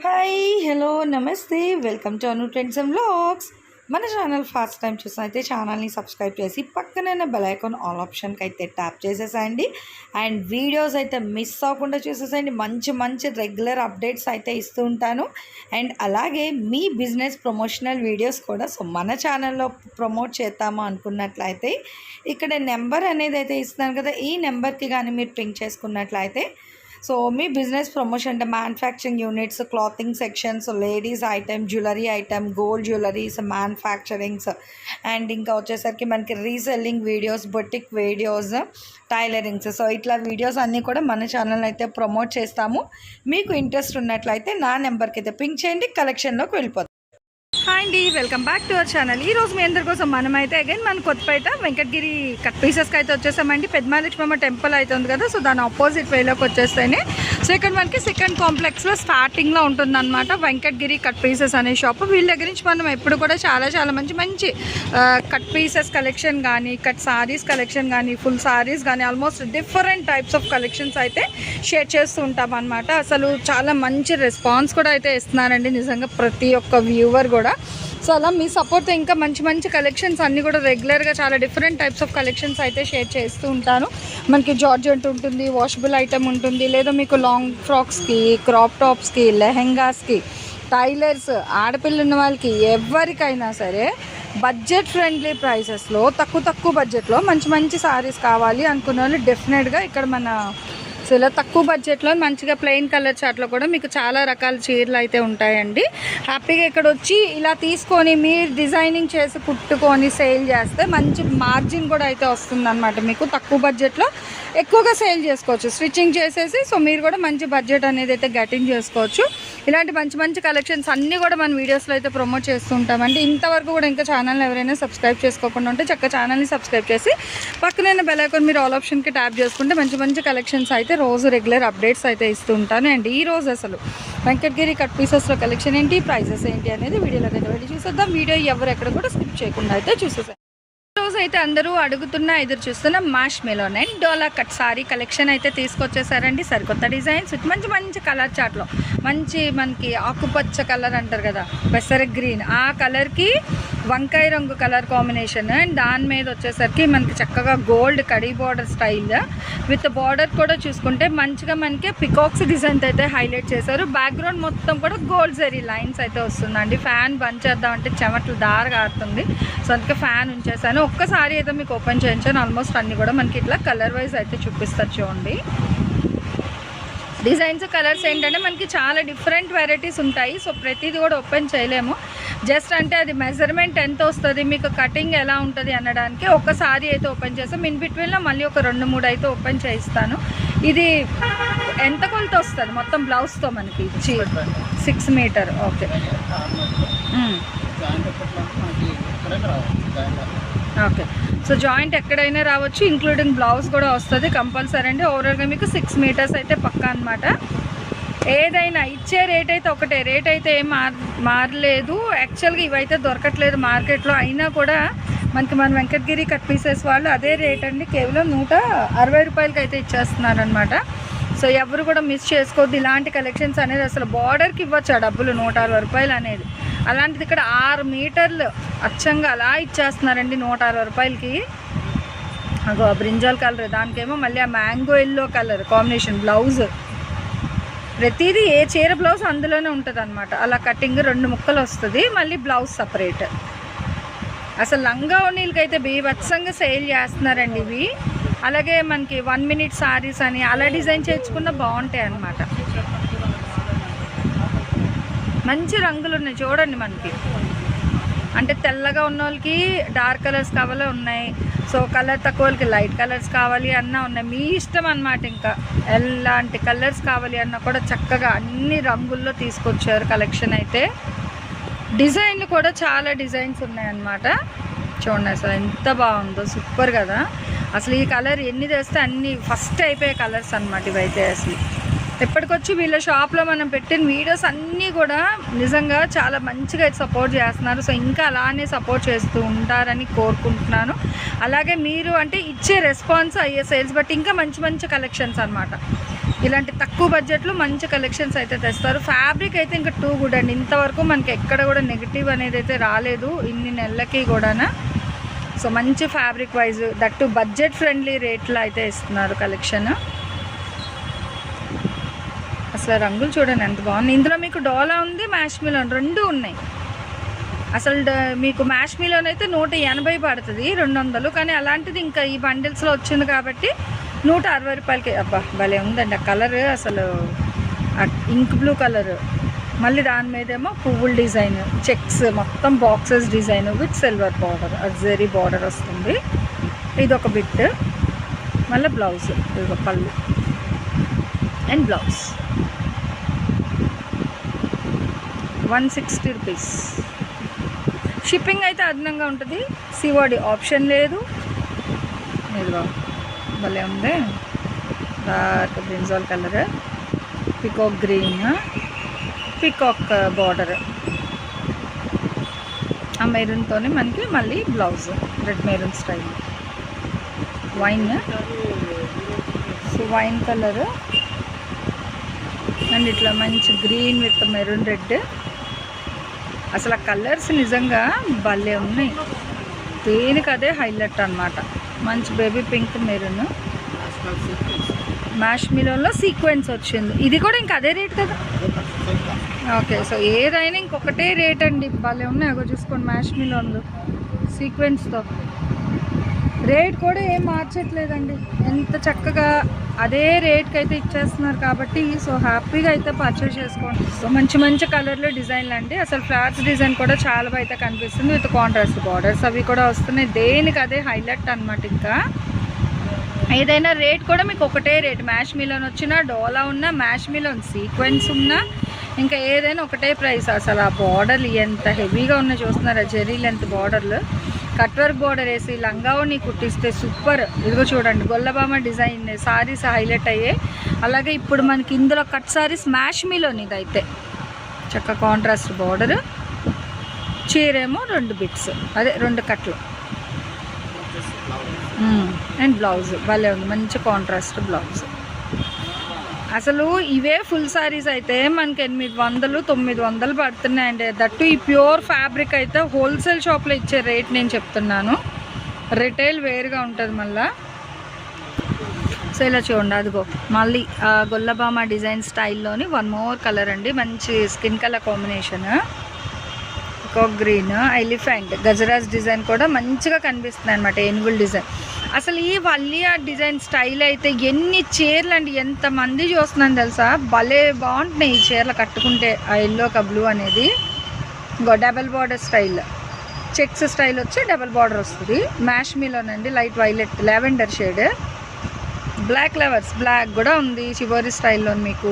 Hi hello నమస్తే welcome to Anu trends and vlogs. మన channel first time చూసినైతే ఛానల్ని subscribe చేసి పక్కనైన బెల్ ఐకాన్ ఆల్ ఆప్షన్కి అయితే ట్యాప్ చేసేసేయండి. అండ్ వీడియోస్ అయితే మిస్ అవ్వకుండా చూసేసేయండి. మంచి మంచి రెగ్యులర్ అప్డేట్స్ అయితే ఇస్తూ ఉంటాను. అండ్ అలాగే మీ బిజినెస్ ప్రమోషనల్ వీడియోస్ కూడా మన ఛానల్లో ప్రమోట్ చేద్దాము అనుకున్నట్లయితే ఇక్కడ నెంబర్ అనేది అయితే ఇస్తున్నాను కదా, ఈ నెంబర్కి కానీ మీరు పింక్ చేసుకున్నట్లయితే మీ బిజినెస్ ప్రమోషన్ అంటే manufacturing units, clothing sections, ladies item, jewellery item, gold jewelleries, manufacturings and ఇంకా వచ్చేసరికి మనకి reselling videos, boutique videos, tailorings. ఇట్లా వీడియోస్ అన్నీ కూడా మన ఛానల్ అయితే ప్రమోట్ చేస్తాము. మీకు ఇంట్రెస్ట్ ఉన్నట్లయితే నా నెంబర్కి అయితే పింక్ చేయండి, కలెక్షన్లోకి వెళ్ళిపోతాం. హాయ్ అండి, welcome back to our channel. ఈరోజు మీ అందరి కోసం మనమైతే అగైన్ మన కొత్తపేట వెంకటగిరి కట్ పీసెస్కి అయితే వచ్చేసామండి. పెద్దమహాలక్ష్మమ్మ టెంపుల్ అయితే ఉంది కదా, దాని ఆపోజిట్ వేలోకి వచ్చేస్తాయి. ఇక్కడ మనకి సెకండ్ కాంప్లెక్స్లో స్టార్టింగ్లో ఉంటుందన్నమాట వెంకటగిరి కట్ పీసెస్ అనే షాప్. వీళ్ళ దగ్గర నుంచి మనం ఎప్పుడు కూడా చాలా మంచి కట్ పీసెస్ కలెక్షన్ కానీ, కట్ సారీస్ కలెక్షన్ కానీ, ఫుల్ సారీస్ కానీ, almost different types of collections అయితే షేర్ చేస్తూ ఉంటాం అనమాట. అసలు చాలా మంచి రెస్పాన్స్ కూడా అయితే ఇస్తున్నారండి నిజంగా ప్రతి ఒక్క వ్యూవర్ కూడా. అలా మీ సపోర్ట్తో ఇంకా మంచి కలెక్షన్స్ అన్నీ కూడా రెగ్యులర్గా చాలా డిఫరెంట్ టైప్స్ ఆఫ్ కలెక్షన్స్ అయితే షేర్ చేస్తూ ఉంటాను. మనకి జార్జెంట్ ఉంటుంది, వాషబుల్ ఐటమ్ ఉంటుంది, లేదా మీకు లాంగ్ ఫ్రాక్స్కి, క్రాప్ టాప్స్కి, లెహెంగాస్కి, టైలర్స్, ఆడపిల్లలు ఉన్న వాళ్ళకి ఎవరికైనా సరే బడ్జెట్ ఫ్రెండ్లీ ప్రైసెస్లో తక్కువ బడ్జెట్లో మంచి సారీస్ కావాలి అనుకున్న వాళ్ళు డెఫినెట్గా ఇక్కడ మన ఇలా తక్కువ బడ్జెట్లో మంచిగా ప్లెయిన్ కలర్ చార్ట్లో కూడా మీకు చాలా రకాల చీరలు అయితే ఉంటాయండి. హ్యాపీగా ఇక్కడ వచ్చి ఇలా తీసుకొని మీరు డిజైనింగ్ చేసి కుట్టుకొని సేల్ చేస్తే మంచి మార్జిన్ కూడా అయితే వస్తుందన్నమాట. మీకు తక్కువ బడ్జెట్లో ఎక్కువగా సేల్ చేసుకోవచ్చు స్టిచ్చింగ్ చేసేసి. మీరు కూడా మంచి బడ్జెట్ అనేది అయితే గెటింగ్ చేసుకోవచ్చు. ఇలాంటి మంచి కలెక్షన్స్ అన్నీ కూడా మన వీడియోస్లో అయితే ప్రమోట్ చేస్తూ ఉంటామండి. ఇంతవరకు కూడా ఇంకా ఛానల్ ఎవరైనా సబ్స్క్రైబ్ చేసుకోకుండా ఉంటే చక్కగా ఛానల్ని సబ్స్క్రైబ్ చేసి పక్కనైన బెల్ ఐకాన్ మీరు ఆల్ ఆప్షన్కి ట్యాప్ చేసుకుంటే మంచి కలెక్షన్స్ అయితే రోజు రెగ్యులర్ అప్డేట్స్ అయితే ఇస్తూ ఉంటాను. అండ్ ఈ రోజు అసలు వెంకటగిరి కట్ పీసెస్లో కలెక్షన్ ఏంటి, ప్రైజెస్ ఏంటి అనేది వీడియోలోకి అయితే వెళ్ళి చూసేద్దాం. వీడియో ఎవరు ఎక్కడ కూడా స్కిప్ చేయకుండా అయితే చూసేసాం. రోజు అయితే అందరూ అడుగుతున్న ఎదురు చూస్తున్న musk melon and dola cut sari collection అయితే తీసుకొచ్చేసారండి. సరికొత్త డిజైన్స్ మంచి కలర్ చాట్లో మనకి ఆకుపచ్చ కలర్ అంటారు కదా, పెసర గ్రీన్, ఆ కలర్కి వంకాయ రంగు కలర్ కాంబినేషన్. అండ్ దాని మీద వచ్చేసరికి మనకి చక్కగా gold khadi border style with border కూడా చూసుకుంటే మంచిగా మనకి పికాక్స్ డిజైన్ అయితే హైలైట్ చేశారు. బ్యాక్గ్రౌండ్ మొత్తం కూడా గోల్డ్ జరీ లైన్స్ అయితే వస్తుందండి. ఫ్యాన్ బంద్ చేద్దామంటే చెమట్లు దారగా ఆడుతుంది. అందుకే ఫ్యాన్ ఉంచేసాను. ఒక్కసారి అయితే మీకు ఓపెన్ చేయించాను. ఆల్మోస్ట్ అన్నీ కూడా మనకి ఇట్లా కలర్ వైజ్ అయితే చూపిస్తారు చూడండి. డిజైన్స్ కలర్స్ ఏంటంటే మనకి చాలా డిఫరెంట్ వెరైటీస్ ఉంటాయి. ప్రతిదీ కూడా ఓపెన్ చేయలేము. జస్ట్ అంటే అది మెజర్మెంట్ ఎంత వస్తుంది, మీకు కటింగ్ ఎలా ఉంటుంది అనడానికి ఒకసారి అయితే ఓపెన్ చేస్తాం. ఇన్ బిట్వీన్లో మళ్ళీ ఒక 2-3 అయితే ఓపెన్ చేయిస్తాను. ఇది ఎంత కొలత వస్తుంది మొత్తం బ్లౌజ్తో మనకి 6 మీటర్. Okay okay. జాయింట్ ఎక్కడైనా రావచ్చు, ఇంక్లూడింగ్ బ్లౌజ్ కూడా వస్తుంది కంపల్సరీ అండి. ఓవరాల్గా మీకు 6 మీటర్స్ అయితే పక్కా అనమాట. ఏదైనా ఇచ్చే రేట్ అయితే ఒకటే, రేట్ అయితే ఏం మారలేదు. యాక్చువల్గా ఇవైతే దొరకట్లేదు మార్కెట్లో, అయినా కూడా మన వెంకటగిరి కట్ పీసెస్ వాళ్ళు అదే రేట్ అండి, కేవలం 160 రూపాయలకి అయితే ఇచ్చేస్తున్నారు అనమాట. ఎవరు కూడా మిస్ చేసుకోవద్దు. ఇలాంటి కలెక్షన్స్ అనేది అసలు బార్డర్కి ఇవ్వచ్చు ఆ డబ్బులు 160 రూపాయలు అనేది. అలాంటిది ఇక్కడ 6 మీటర్లు అచ్చంగా అలా ఇచ్చేస్తున్నారండి 160 రూపాయలకి. అగో బ్రింజాల్ కలర్, దానికేమో మళ్ళీ ఆ mango yellow colour combination blouse. ప్రతిదీ ఏ చీర బ్లౌజ్ అందులోనే ఉంటుంది అనమాట. అలా కటింగ్ 2 ముక్కలు వస్తుంది, మళ్ళీ బ్లౌజ్ సపరేట్. అసలు లంగా ఓణీలకి అయితే బీభత్సంగా సేల్ చేస్తున్నారండి ఇవి. అలాగే మనకి 1 మినిట్ సారీస్ అని అలా డిజైన్ చేసుకున్న బాగుంటాయి అన్నమాట. మంచి రంగులు ఉన్నాయి చూడండి. మనకి అంటే తెల్లగా ఉన్న వాళ్ళకి డార్క్ కలర్స్ కావాలి ఉన్నాయి, కలర్ తక్కువ వాళ్ళకి లైట్ కలర్స్ కావాలి అన్న ఉన్నాయి. మీ ఇష్టం అన్నమాట. ఇంకా ఎలాంటి కలర్స్ కావాలి అన్న కూడా చక్కగా అన్ని రంగుల్లో తీసుకొచ్చారు కలెక్షన్ అయితే. డిజైన్లు కూడా చాలా డిజైన్స్ ఉన్నాయన్నమాట. చూడండి అసలు ఎంత బాగుందో, సూపర్ కదా. అసలు ఈ కలర్ ఎన్ని తెస్తే అన్ని ఫస్ట్ అయిపోయే కలర్స్ అనమాట ఇవైతే. అసలు ఎప్పటికొచ్చి వీళ్ళ షాప్లో మనం పెట్టిన వీడియోస్ అన్నీ కూడా నిజంగా చాలా మంచిగా సపోర్ట్ చేస్తున్నారు. ఇంకా అలానే సపోర్ట్ చేస్తూ ఉంటారని కోరుకుంటున్నాను. అలాగే మీరు అంటే ఇచ్చే రెస్పాన్స్ అయ్యే సేల్స్ బట్టి ఇంకా మంచి కలెక్షన్స్ అనమాట. ఇలాంటి తక్కువ బడ్జెట్లో మంచి కలెక్షన్స్ అయితే తెస్తారు. ఫ్యాబ్రిక్ అయితే ఇంకా టూ గుడ్ అండి. ఇంతవరకు మనకి ఎక్కడ కూడా నెగిటివ్ అనేది అయితే రాలేదు ఇన్ని నెలలకి కూడా. సో మంచి fabric wise that budget friendly రేట్లో అయితే ఇస్తున్నారు కలెక్షన్. అసలు రంగులు చూడండి ఎంత బాగుంది. ఇందులో మీకు డోలా ఉంది, మ్యాష్ మిలోన్ రెండు ఉన్నాయి. అసలు మీకు మ్యాష్ మిలోన్ అయితే 180 పడుతుంది 200, కానీ అలాంటిది ఇంకా ఈ బండిల్స్లో వచ్చింది కాబట్టి 160 రూపాయలకి. అబ్బా భలే ఉందండి ఆ కలర్, అసలు ఇంక్ బ్లూ కలర్. మళ్ళీ దాని మీదేమో పువ్వుల డిజైన్, చెక్స్, మొత్తం boxes design with silver border, zari border వస్తుంది. ఇది ఒక బిట్. మళ్ళీ బ్లౌజ్, ఇది ఒక పళ్ళు అండ్ బ్లౌజ్. 160 రూపీస్. షిప్పింగ్ అయితే అదనంగా ఉంటుంది. సిఓడి ఆప్షన్ లేదు. ఇదిగో భలే ఉంది, dark brinjal colour, peacock green, peacock border, ఆ మెరూన్తో మనకి మళ్ళీ blouse red maroon style, wine, so wine colour and ఇట్లా మంచి గ్రీన్ విత్ మెరూన్ రెడ్. అసలు ఆ కలర్స్ నిజంగా భలే ఉన్నాయి, దేనికి అదే హైలైట్ అనమాట. మంచి బేబీ పింక్ మెరూన్, మ్యాష్ మిలోన్లో సీక్వెన్స్ వచ్చింది. ఇది కూడా ఇంక అదే రేట్ కదా. ఓకే, సో ఏదైనా ఇంకొకటే రేట్ అండి. భలే ఉన్నాయి, అగో చూసుకోండి మ్యాష్ మిలోన్లు సీక్వెన్స్తో. రేట్ కూడా ఏం మార్చట్లేదండి, ఎంత చక్కగా అదే రేట్కి అయితే ఇచ్చేస్తున్నారు కాబట్టి సో హ్యాపీగా అయితే పర్చేస్ చేసుకోండి. సో మంచి మంచి కలర్లు డిజైన్లు అండి. అసలు ఫ్లవర్స్ డిజైన్ కూడా చాలా బాగా అయితే కనిపిస్తుంది విత్ కాంట్రాస్ట్ బార్డర్స్ అవి కూడా వస్తున్నాయి. దేనికి అదే హైలైట్ అనమాట. ఇంకా ఏదైనా రేట్ కూడా మీకు ఒకటే రేట్. మ్యాష్ మిలోన్ వచ్చినా, డోలా ఉన్నా, మ్యాష్ మిలోన్ సీక్వెన్స్ ఉన్నా, ఇంకా ఏదైనా ఒకటే ప్రైస్. అసలు ఆ బార్డర్లు ఎంత హెవీగా ఉన్నాయి చూస్తున్నారా, జెరీ లెంత్ బార్డర్లు, కట్ వర్క్ బార్డర్ వేసి లంగావని కుట్టిస్తే సూపర్. ఇదిగో చూడండి గొల్లబామ డిజైన్ సారీస్ హైలైట్ అయ్యాయి. అలాగే ఇప్పుడు మనకి ఇందులో కట్ సారీస్ మ్యాష్ మిలోన్, ఇదైతే చక్క కాంట్రాస్ట్ బార్డర్, చీరేమో 2 బిట్స్, అదే 2 కట్లు అండ్ బ్లౌజ్ భలే ఉంది, మంచి కాంట్రాస్ట్ బ్లౌజ్. అసలు ఇవే ఫుల్ సారీస్ అయితే మనకి 800 900 పడుతున్నాయండి. దట్టు ఈ ప్యూర్ ఫ్యాబ్రిక్ అయితే హోల్సేల్ షాప్లో ఇచ్చే రేట్ నేను చెప్తున్నాను, రిటైల్ వేరుగా ఉంటుంది మళ్ళా. సో ఇలా చూడండి, అదిగో మళ్ళీ గొల్లబామ డిజైన్ స్టైల్లోని 1 మోర్ కలర్ అండి, మంచి skin colour combination, peacock green, elephant, Gajraj design కూడా మంచిగా కనిపిస్తుంది అనమాట, ఏనుగుల డిజైన్. అసలు ఈ వల్లియా డిజైన్ స్టైల్ అయితే ఎన్ని చీరలు అండి, ఎంతమంది చూస్తున్నాను తెలుసా. భలే బాగుంటున్నాయి ఈ చీరలు కట్టుకుంటే. ఆ ఎల్లో క బ్లూ అనేది double border style, checks style వచ్చి డబల్ బార్డర్ వస్తుంది. మ్యాష్ మిలోన్ అండి, light violet lavender shade, black flowers, black కూడా ఉంది చివరి స్టైల్లో. మీకు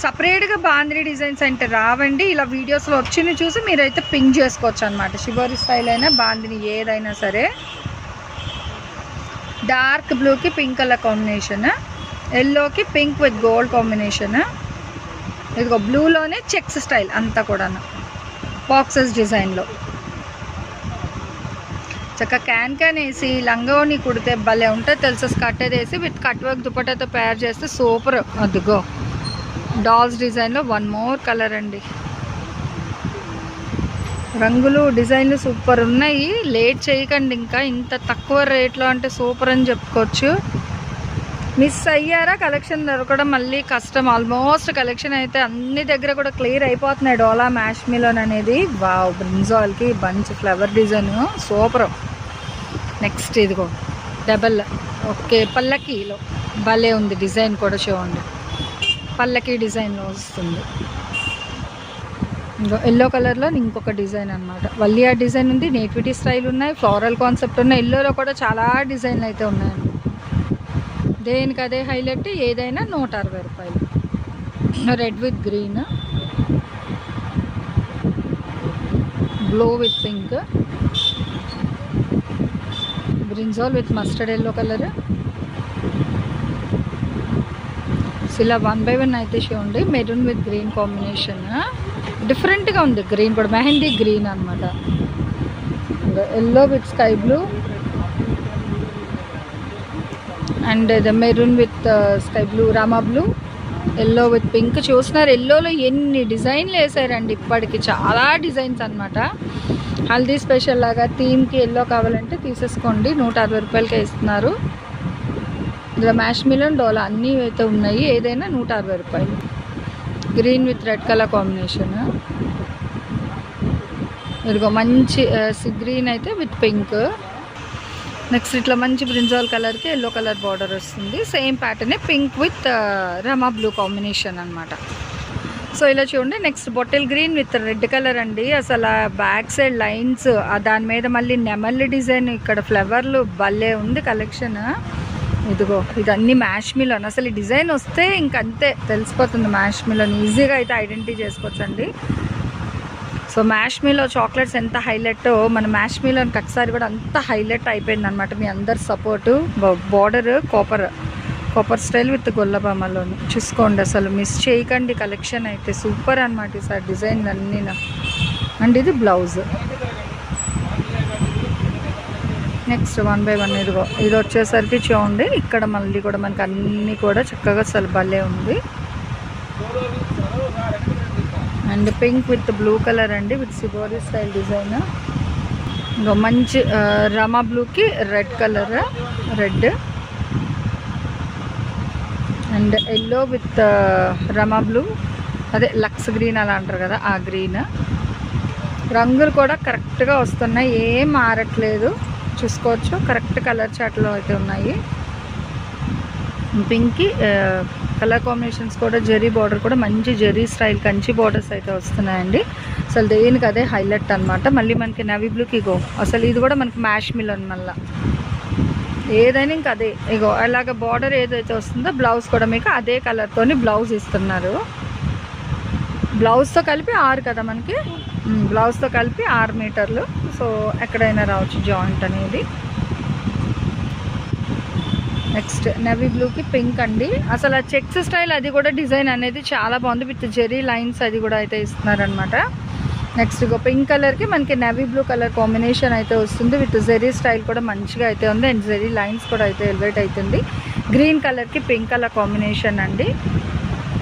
సపరేట్గా బాంద్రీ డిజైన్స్ అంటే రావండి, ఇలా వీడియోస్లో వచ్చింది చూసి మీరైతే పింక్ చేసుకోవచ్చు అనమాట. షిబోరి స్టైల్ అయినా బాందిని ఏదైనా సరే. డార్క్ బ్లూకి పింక్ కలర్ కాంబినేషన్, ఎల్లోకి పింక్ విత్ గోల్డ్ కాంబినేషన్, ఇదిగో బ్లూలోనే చెక్స్ స్టైల్ అంతా కూడా బాక్సెస్ డిజైన్లో. చక్క క్యాన్ వేసి లంగావని కుడితే భలే ఉంటుంది తెలుసా. స్కర్ట్ వేసి విత్ కట్ వర్క్ దుపట్టాతో పేర్ చేస్తే సూపర్. అదిగో డాల్స్ డిజైన్లో 1 మోర్ కలర్ అండి. రంగులు డిజైన్లు సూపర్ ఉన్నాయి. లేట్ చేయకండి, ఇంకా ఇంత తక్కువ రేట్లో అంటే సూపర్ అని చెప్పుకోవచ్చు. మిస్ అయ్యారా కలెక్షన్ దొరకడం మళ్ళీ కష్టం. ఆల్మోస్ట్ కలెక్షన్ అయితే అన్ని దగ్గర కూడా క్లియర్ అయిపోతున్నాయి. డోలా మ్యాష్ మిలోన్ అనేది వావ్, బ్రింజాల్కి bunch flower design super. Next ఇదిగో డబల్ ఓకే పల్లకీలో భలే ఉంది డిజైన్ కూడా చూడండి, పల్లకీ డిజైన్లో వస్తుంది. ఇంకో ఎల్లో కలర్లో ఇంకొక డిజైన్ అనమాట. వల్లియా డిజైన్ ఉంది, నేటివిటీ స్టైల్ ఉన్నాయి, ఫ్లోరల్ కాన్సెప్ట్ ఉన్నాయి. ఎల్లోలో కూడా చాలా డిజైన్లు అయితే ఉన్నాయండి. దేనికి అదే హైలైట్. ఏదైనా 160 రూపాయలు. Red with green, blue with pink, brinjal with mustard yellow colour. ఇలా 1 by 1 అయితే చూడండి. మెరూన్ విత్ గ్రీన్ కాంబినేషన్ డిఫరెంట్గా ఉంది. గ్రీన్ కూడా మెహందీ గ్రీన్ అనమాట. Yellow with sky blue and ఇది maroon with sky blue, Rama blue, yellow with pink. చూస్తున్నారు ఎల్లోలో ఎన్ని డిజైన్లు వేసారండి, ఇప్పటికి చాలా డిజైన్స్ అనమాట. హల్దీ స్పెషల్ లాగా థీమ్కి ఎల్లో కావాలంటే తీసేసుకోండి, 160 రూపాయలకే ఇస్తున్నారు. ఇందులో మ్యాష్ మిలన్, డోలా అన్నీ అయితే ఉన్నాయి, ఏదైనా 160 రూపాయలు. Green with red colour combination. ఇదిగో మంచి గ్రీన్ అయితే విత్ పింక్. నెక్స్ట్ ఇట్లా మంచి బ్రింజాల్ కలర్కి ఎల్లో కలర్ బార్డర్ వస్తుంది, సేమ్ ప్యాటర్నే pink with Rama blue combination అనమాట. సో ఇలా చూడండి. Next bottle green with red colour అండి. అసలు బ్యాక్ సైడ్ లైన్స్, దాని మీద మళ్ళీ నెమల్లి డిజైన్, ఇక్కడ ఫ్లవర్లు భలే ఉంది కలెక్షన్. ఇదిగో ఇదన్నీ మ్యాష్ మిలన్. అసలు ఈ డిజైన్ వస్తే ఇంకంతే తెలిసిపోతుంది మ్యాష్ మిలన్, ఈజీగా అయితే ఐడెంటిటీ చేసుకోవచ్చండి. సో మ్యాష్ మిలో చాక్లెట్స్ ఎంత హైలైట్, మన మ్యాష్ మిలోకి ఒకసారి కూడా అంత హైలైట్ అయిపోయింది అనమాట. మీ అందరి support. Border copper style with గొల్లబామలోని చూసుకోండి, అసలు మిస్ చేయకండి. కలెక్షన్ అయితే సూపర్ అనమాట ఈసారి డిజైన్ అన్నీ. అండ్ ఇది బ్లౌజ్. నెక్స్ట్ 1 by 1 ఇదిగో ఇది వచ్చేసరికి చూడండి, ఇక్కడ మళ్ళీ కూడా మనకి అన్నీ కూడా చక్కగా అసలు భలే ఉంది. And pink with blue colour అండి, విత్ సిబోరి స్టైల్ డిజైన్. ఇంకా మంచి రమా బ్లూకి red colour, red and yellow with Rama blue, అదే లక్స్ గ్రీన్ అలా అంటారు కదా ఆ గ్రీన్. రంగులు కూడా కరెక్ట్గా వస్తున్నాయి, ఏం మారట్లేదు, చూసుకోవచ్చు. కరెక్ట్ కలర్ చాట్లో అయితే ఉన్నాయి. పింక్కి కలర్ కాంబినేషన్స్ కూడా జరీ బార్డర్ కూడా మంచి జరీ స్టైల్ కంచి బార్డర్స్ అయితే వస్తున్నాయండి. అసలు దేనికి అదే హైలైట్ అనమాట. మళ్ళీ మనకి నవీ బ్లూకి ఇగో అసలు ఇది కూడా మనకి మ్యాష్ మిలన్, మళ్ళీ ఏదైనా ఇంకా అదే ఇగో అలాగ బార్డర్ ఏదైతే వస్తుందో బ్లౌజ్ కూడా మీకు అదే కలర్తోని బ్లౌజ్ ఇస్తున్నారు. బ్లౌజ్తో కలిపి 6 కదా మనకి, బ్లౌజ్తో కలిపి 6 మీటర్లు. సో ఎక్కడైనా రావచ్చు జాయింట్ అనేది. నెక్స్ట్ నెవీ బ్లూకి పింక్ అండి. అసలు ఆ చెక్స్ స్టైల్ అది కూడా డిజైన్ అనేది చాలా బాగుంది, విత్ జెరీ లైన్స్ అది కూడా అయితే ఇస్తున్నారనమాట. నెక్స్ట్ ఇగో పింక్ కలర్కి మనకి నెవీ బ్లూ కలర్ కాంబినేషన్ అయితే వస్తుంది, విత్ జెరీ స్టైల్ కూడా మంచిగా అయితే ఉంది. అండ్ జెరీ లైన్స్ కూడా అయితే ఎలివేట్ అవుతుంది. గ్రీన్ కలర్కి పింక్ కలర్ కాంబినేషన్ అండి.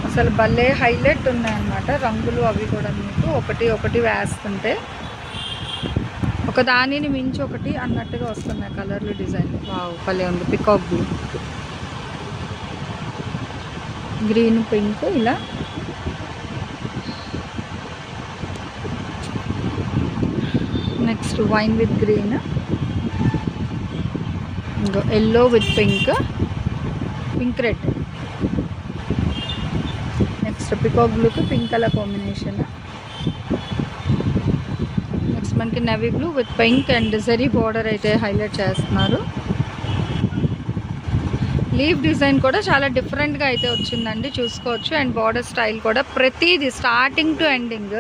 అసలు భలే హైలైట్ ఉన్నాయన్నమాట రంగులు అవి కూడా. మీకు ఒకటి ఒకటి వేస్తుంటే ఒక దానిని మించి ఒకటి అన్నట్టుగా వస్తున్నాయి కలర్లు, డిజైన్. వావ్ భలే ఉంది. పికాక్ బ్లూ, గ్రీన్, పింక్ ఇలా. Next wine with green, yellow with pink, pink red. Next peacock బ్లూకి పింక్ కలర్ కాంబినేషన్. నెక్స్ట్ మనకి navy blue with pink and zari border అయితే హైలైట్ చేస్తున్నారు. లీఫ్ డిజైన్ కూడా చాలా డిఫరెంట్గా అయితే వచ్చిందండి, చూసుకోవచ్చు. అండ్ బార్డర్ స్టైల్ కూడా ప్రతిదీ స్టార్టింగ్ టు ఎండింగ్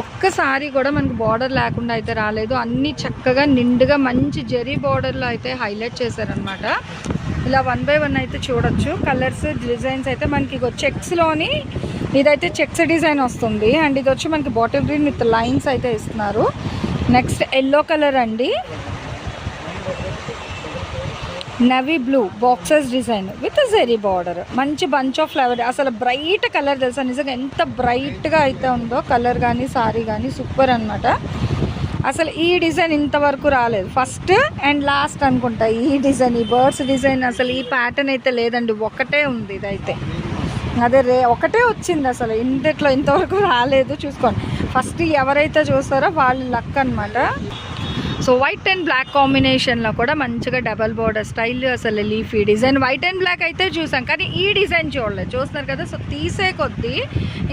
ఒక్కసారి కూడా మనకి బార్డర్ లేకుండా అయితే రాలేదు. అన్నీ చక్కగా నిండుగా మంచి జరీ బార్డర్లో అయితే హైలైట్ చేశారనమాట. ఇలా 1 by 1 అయితే చూడొచ్చు. కలర్స్ డిజైన్స్ అయితే మనకి చెక్స్లోని ఇదైతే చెక్స్ డిజైన్ వస్తుంది. అండ్ ఇది వచ్చి మనకి బాటిల్ గ్రీన్ విత్ లైన్స్ అయితే ఇస్తున్నారు. నెక్స్ట్ ఎల్లో కలర్ అండి, navy blue boxes design with zari border, మంచి బంచ్ ఆఫ్ ఫ్లవర్. అసలు బ్రైట్ కలర్ తెలుసా, నిజంగా ఎంత బ్రైట్గా అయితే ఉందో కలర్ కానీ సారీ కానీ సూపర్ అనమాట. అసలు ఈ డిజైన్ ఇంతవరకు రాలేదు, ఫస్ట్ అండ్ లాస్ట్ అనుకుంటా ఈ డిజైన్, ఈ బర్డ్స్ డిజైన్. అసలు ఈ ప్యాటర్న్ అయితే లేదండి, ఒకటే ఉంది ఇదైతే. అదే ఒకటే వచ్చింది, అసలు ఇంతట్లో ఇంతవరకు రాలేదు. చూసుకోండి, ఫస్ట్ ఎవరైతే చూస్తారో వాళ్ళు లక్ అనమాట. సో వైట్ అండ్ బ్లాక్ కాంబినేషన్లో కూడా మంచిగా డబల్ బోర్డర్ స్టైల్, అసలు leafy design. White and black అయితే చూసాం కానీ ఈ డిజైన్ చూడలేదు, చూస్తున్నారు కదా. సో తీసే కొద్దీ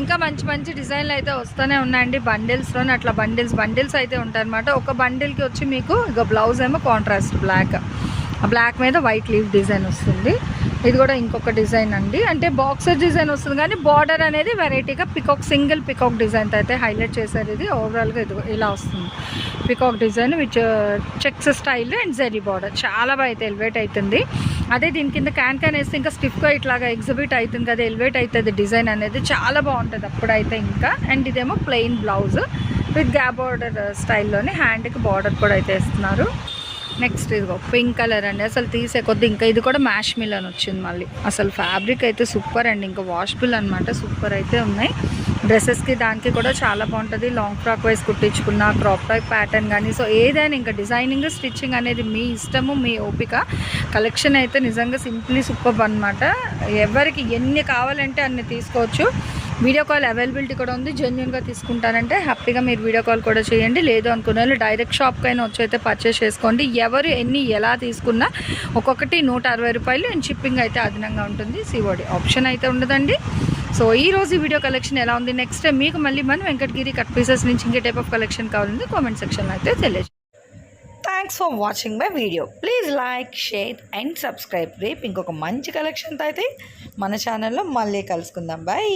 ఇంకా మంచి మంచి డిజైన్లు అయితే వస్తూనే ఉన్నాయండి. బండిల్స్లోనే అట్లా బండిల్స్ అయితే ఉంటాయన్నమాట. ఒక బండిల్కి వచ్చి మీకు ఇక బ్లౌజ్ ఏమో కాంట్రాస్ట్ బ్లాక్, ఆ బ్లాక్ మీద వైట్ లీఫ్ డిజైన్ వస్తుంది. ఇది కూడా ఇంకొక డిజైన్ అండి, అంటే బాక్సర్ డిజైన్ వస్తుంది కానీ బార్డర్ అనేది వెరైటీగా పికాక్, సింగిల్ పికాక్ డిజైన్ అయితే హైలైట్ చేశారు. ఇది ఓవరాల్గా ఇది ఇలా వస్తుంది peacock design which checks style and zari border. చాలా బాగా అయితే ఎలివేట్ అవుతుంది. అదే దీని కింద క్యాన్ వేస్తే ఇంకా స్టిఫ్గా ఇట్లాగా ఎగ్జిబిట్ అవుతుంది కదా, ఎలివేట్ అవుతుంది డిజైన్ అనేది, చాలా బాగుంటుంది అప్పుడైతే ఇంకా. అండ్ ఇదేమో plain blouse with gap border స్టైల్లోనే హ్యాండ్కి బార్డర్ కూడా అయితే ఇస్తున్నారు. నెక్స్ట్ ఇదిగో పింక్ కలర్ అండి, అసలు తీసే కొద్ది ఇంకా ఇది కూడా మ్యాష్ మిల్ అని వచ్చింది మళ్ళీ. అసలు ఫ్యాబ్రిక్ అయితే సూపర్ అండి, ఇంకా వాషబుల్ అనమాట, సూపర్ అయితే ఉన్నాయి. డ్రెస్సెస్కి దానికి కూడా చాలా బాగుంటుంది. లాంగ్ ఫ్రాక్ వైజ్ కుట్టించుకున్న క్రాప్ టాప్ ప్యాటర్న్ కానీ, సో ఏదైనా ఇంకా డిజైనింగ్ స్టిచ్చింగ్ అనేది మీ ఇష్టము, మీ ఓపిక. కలెక్షన్ అయితే నిజంగా సింప్లీ సూపర్ అనమాట. ఎవరికి ఎన్ని కావాలంటే అన్ని తీసుకోవచ్చు. వీడియో కాల్ అవైలబిలిటీ కూడా ఉంది. జెన్యున్గా తీసుకుంటారంటే హ్యాపీగా మీరు వీడియో కాల్ కూడా చేయండి. లేదు అనుకునే వాళ్ళు డైరెక్ట్ షాప్కైనా వచ్చి అయితే పర్చేస్ చేసుకోండి. ఎవరు ఎన్ని ఎలా తీసుకున్నా ఒక్కొక్కటి 160 రూపాయలు, అండ్ షిప్పింగ్ అయితే అదనంగా ఉంటుంది. సిఓడి ఆప్షన్ అయితే ఉండదండి. సో ఈ రోజు ఈ వీడియో కలెక్షన్ ఎలా ఉంది, నెక్స్ట్ టైం మీకు మళ్ళీ మన వెంకటగిరి కట్ పీసెస్ నుంచి ఇంకే టైప్ ఆఫ్ కలెక్షన్ కావాలంటే కామెంట్ సెక్షన్లో అయితే తెలియజేయండి. Thanks for watching my video. Please like, share and subscribe. రేపు ఇంకొక మంచి కలెక్షన్తో అయితే మన ఛానల్లో మళ్ళీ కలుసుకుందాం. బాయ్.